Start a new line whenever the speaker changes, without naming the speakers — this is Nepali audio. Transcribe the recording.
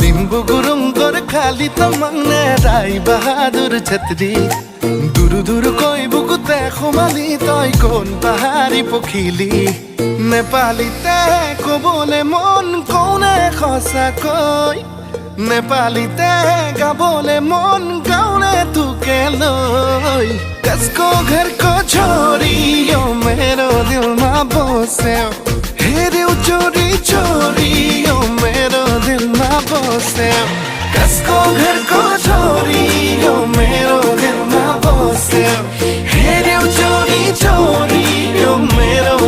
लिम्बू गुरुङ गोर्खाली तमङ्ने राई बहादुर छेत्री दुरु दुरु कोही बुकु खुमाली तै कोन पहाडी पोखिली नेपाली तेको बोले मन कौने खसा कोई नेपाली तेगा बोले मन गाउने तुके लोई कसको घरको छोरी यो मेरो दिलमा बस्यो हेर्यौ चोरी चोरी यो मेरो दिलमा बस्यो कसको घरको छोरी यो मेरो दिलमा बस्यो हेर्यौ चोरी चोरी यो मेरो